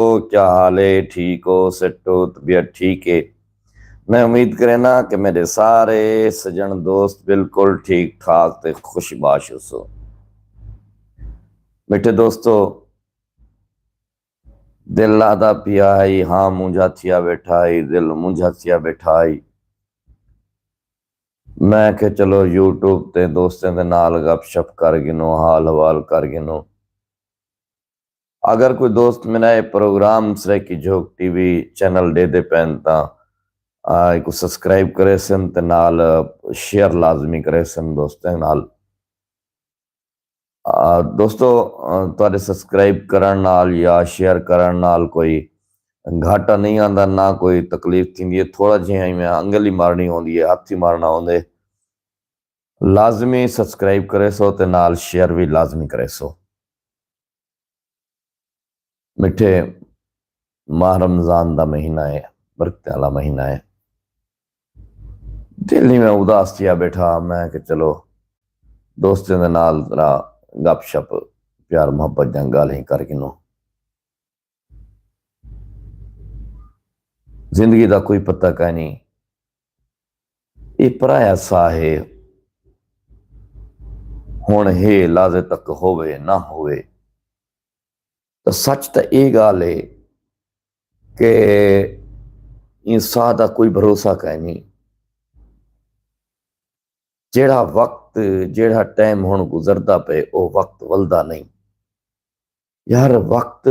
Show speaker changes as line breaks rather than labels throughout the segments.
तो क्या हाल है? ठीक हो? सेट हो? तबीयत ठीक है? मैं उम्मीद करे ना कि मेरे सारे सजन दोस्त बिल्कुल ठीक ठाक ते खुशबाश हो। मिठे दोस्तों, दिल लादा पिया है, हाँ मुंझा थिया बैठा है, दिल मुंझा थिया बैठा है। मैं के चलो यूट्यूब ते दोस्तों के नाल गपशप कर गिनो, हाल हवाल कर गिनो। अगर कोई दोस्त मेरा ये प्रोग्राम सरे की जोक टीवी चैनल दे पैन ता एक सब्सक्राइब करे सन ते नाल शेयर लाजमी करे सन दोस्तों नाल। दोस्तों, तुहाडे सब्सक्राइब करन नाल या शेयर करन नाल कोई घाटा नहीं आंदा, ना कोई तकलीफ थींदी है। थोड़ा जिहा इवें अंगल ही मारनी होंदी है, हथ ही मारना होंदे। लाजमी सब्सक्राइब करे सो ते नाल शेयर भी लाजमी करे सो। मिठे, माह रमजान दा महीना है, बरकत वाला महीना है। दिल ही में उदास थिया बैठा, मैं कि चलो दोस्तों के नाल जरा गपशप प्यार मोहब्बत दी गाल्लां कर गिनो। जिंदगी का कोई पता कह नहीं, ये पराया सा है, हुण है लाजे तक होवे ना होवे। तो सच तो ये गाल है कि इंसान का कोई भरोसा कह नहीं। जेड़ा वक्त जेड़ा टाइम हुण गुजरदा पे वो वक्त वलदा नहीं यार। वक्त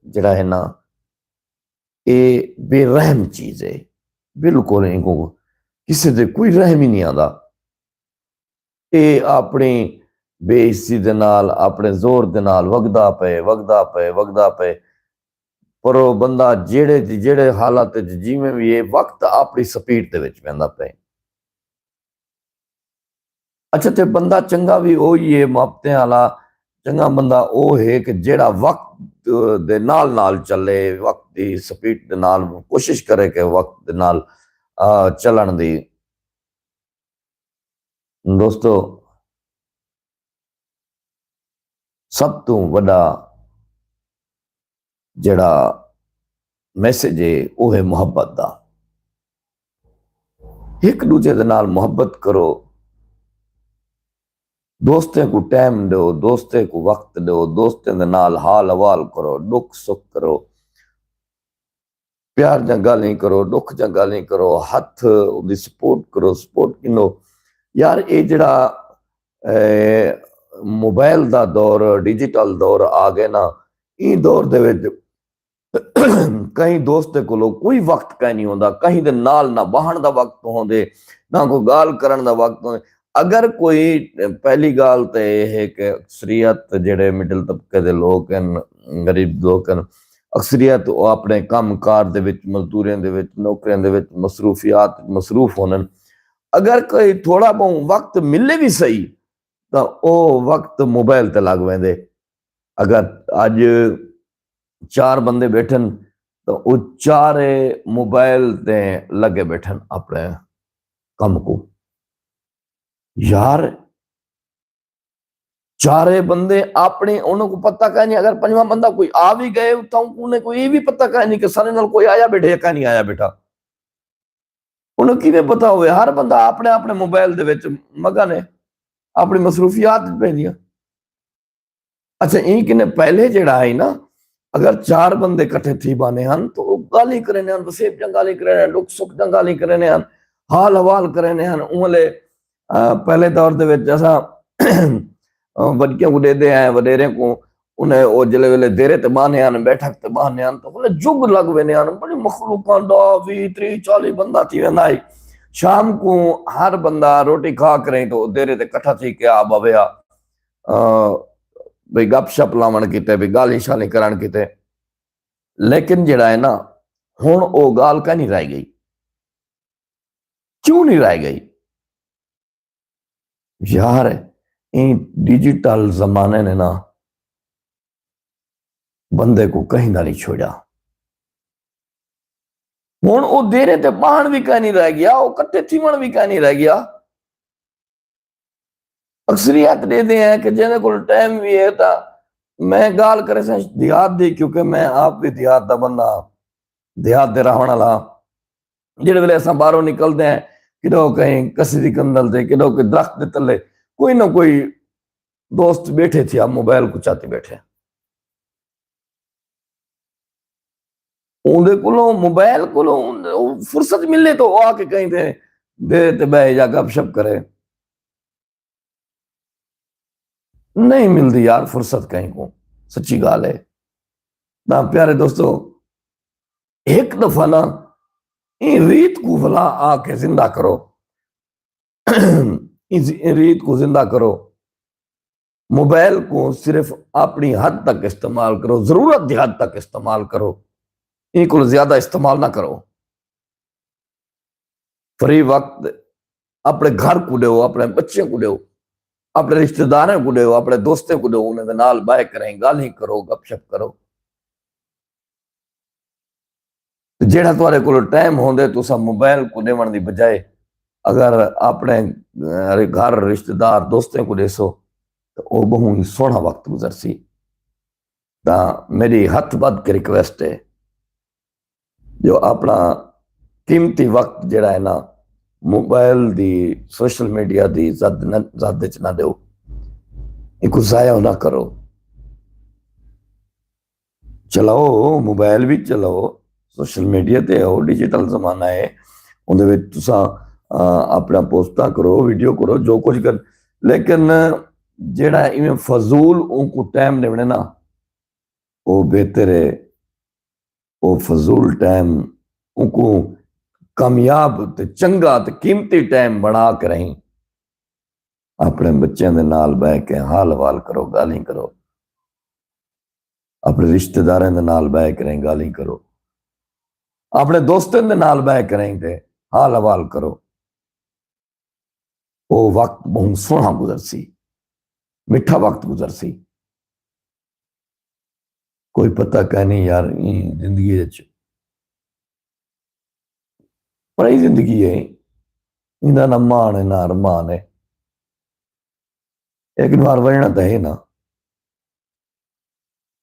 जड़ा है ना, ये बेरहम चीज है, बिल्कुल इनको किसी से कोई रहम ही नहीं आता। ये अपनी बेइज्जती दे नाल, अपने जोर दे नाल वगदा पे वगदा पे वगदा पे। पर वो बंदा जेड़े जेड़े हालात जिवें भी ये वक्त अपनी स्पीड दे विच पैंदा पे। अच्छा, ते बंदा चंगा भी वही है, मुहब्बतें वाला चंगा बंदा वो है कि जेड़ा वक्त दे नाल नाल चले, वक्त की स्पीड दे नाल कोशिश करे कि वक्त दे नाल चलन दी। दोस्तों, सब तो बड़ा जड़ा मैसेज है वो है मुहब्बत का। एक दूजे दे नाल मुहब्बत करो, दोस्तें को टाइम दो, दोस्तें को वक्त दो, दोस्तें दे नाल हाल हवाल करो, दुख सुख करो, प्यार ज गाली करो, दुख ज गाली करो, हथ उदी सपोर्ट करो, सपोर्ट किनो। यार ये जड़ा मोबाइल का दौर, डिजिटल दौर आ गए ना, इस दौर दे विच कई दोस्त को कोई वक्त कह नहीं होता, कहीं दे नाल ना बहन का वक्त होंदे, ना कोई गाल करन दा वक्त होंदे। अगर कोई पहली गाल तो यह है कि अक्सरियत जेड़े मिडल तबके दे लोग हैं, गरीब लोग हैं, अक्सरियत वो अपने काम कार दे विच, मजदूरियां दे विच, नौकरियां दे विच मसरूफियात मसरूफ होने। अगर कोई थोड़ा बहुत वक्त मिले भी सही तो वो वक्त मोबाइल ते लग वेंदे। अगर अज 4 बंदे बैठन तो वो चारे मोबाइल ते लगे बैठन अपने कम को। यार चारे बंदे अपने उन्होंने पता कह नहीं, अगर पंजवा बंदा कोई आ भी गए तो उन्हें कोई ये भी पता कह नहीं कि सारे नाल कोई आया बैठे या नहीं आया बेटा। उन्हें किवें पता होवे? हर बंदा अपने अपने मोबाइल दे विच मगन है, अपनी मसरूफियात पे दियां। अच्छा, ये किने पहले जेड़ा है ना, अगर 4 बंदे इकट्ठे थी बाने हन तो वो गाली करने हन, वसेब ज गाली करने, दुख सुख ज गाली करने हन, हाल हवाल करने हन। उहले पहले दौर दे विच असां वड्कियां को देदे आए, वडेरे को उन्हें वो जिले वेले देरे ते बाने हन, बैठक ते बाने हन, तो उन्हें जुग लग वेने हन। बड़ी मखलूकां दा 20 30 40 बंदा थी वेंदा है। शाम को हर बंदा रोटी खा करे तो देरे ते इकट्ठा थी के आ बवेया भाई गपशप लावन किते, भी गाली शाली करन किते। लेकिन जेड़ा है ना, हुण वो गाल का नहीं रह गई। क्यों नहीं रह गई? यार इन डिजिटल जमाने ने ना बंदे को कहीं ना नहीं छोड़ा। हुण वो देरे ते बाहन भी कह नहीं रह गया, वो कट्ठे थीवण भी कह नहीं रह गया। अक्सरियत देते हैं कि जिन्हें को टाइम भी है तो मैं गाल करे से देहात दी, क्योंकि मैं आप भी देहात का बंदा, देहात दे रहने वाला। जिहड़े वेले असां बाहरों निकलते हैं, किडो कहीं कसी दी कंदल ते, किडो कोई दरख्त दे तले कोई ना कोई दोस्त बैठे थे, आप मोबाइल को चाहते बैठे। उनके कोलों मोबाइल कोलों फुर्सत मिले तो आके कहीं दे बह जा गपशप करे। नहीं मिलती यार फुर्सत कहीं को, सच्ची गाल है ना प्यारे दोस्तों। एक दफा ना इन रीत को भला आके जिंदा करो। इस रीत को जिंदा करो। मोबाइल को सिर्फ अपनी हद तक इस्तेमाल करो, जरूरत की हद तक इस्तेमाल करो, इनको ज्यादा इस्तेमाल ना करो। फ्री वक्त अपने घर को दो, अपने बच्चे को दो, अपने रिश्तेदारों को दो, अपने दोस्तों को दो, उन्हें नाल बाय करें, गाली करो, गपशप करो। जेड़ा तुम्हारे को टाइम होंदे तुसा मोबाइल को देवन की बजाय अगर अपने घर रिश्तेदार दोस्तों को देसो तो वो बहुत ही सोहना वक्त गुजरसी। तो मेरी हथ बद के रिक्वेस्ट है, जो अपना कीमती वक्त जड़ा है ना मोबाइल दी, सोशल मीडिया दी जद च ना दो, इनको जाया ना करो। चलाओ मोबाइल भी चलाओ, सोशल मीडिया ते आओ, डिजिटल जमाना है, उहदे विच तुसा अपना पोस्टा करो, वीडियो करो, जो कुछ कर, लेकिन जेड़ा इवें फजूल उनको टाइम देने ना वो बेहतर है। वो फजूल टाइम उनको कामयाब ते चंगा ते कीमती टाइम बना के रही अपने बच्चों के नाल बह के हाल वाल करो, गाली करो, अपने रिश्तेदारों के नाल बह के रही गाली करो, अपने दोस्तों के नाल बह के रही थे हाल हवाल करो। वो वक्त बहुत सोहना गुजरसी, मिठा वक्त गुजरसी। कोई पता कह नहीं यार जिंदगी बड़ी जिंदगी है, इनका ना मान है ना अरमान है, एक बार वजना तो है ना।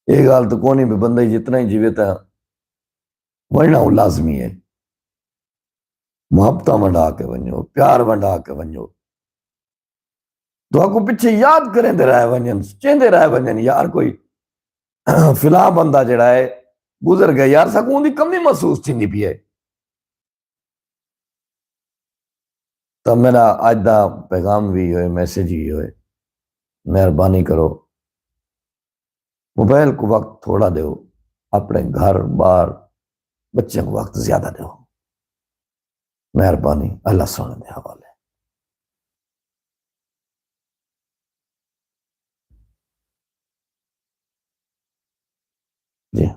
ये गाल तो कौन भी बंदा जितना ही जीवे था वजना लाजमी है। मुहब्बत वंडा के वनो, प्यार वंडा के वनो, तो आपको पीछे याद करें रह वजन, चेंदे रह वजन यार। कोई फिलहाल बंदा जड़ा है गुजर गया यार, सको उनकी कमी महसूस थी पी है। तो मेरा अज का पैगाम भी हो, मैसेज भी हो, मेहरबानी करो मोबाइल को वक्त थोड़ा दो, अपने घर बार बच्चे को वक्त ज्यादा दो। मेहरबानी, अल्लाह सुनने के हवाले। जी।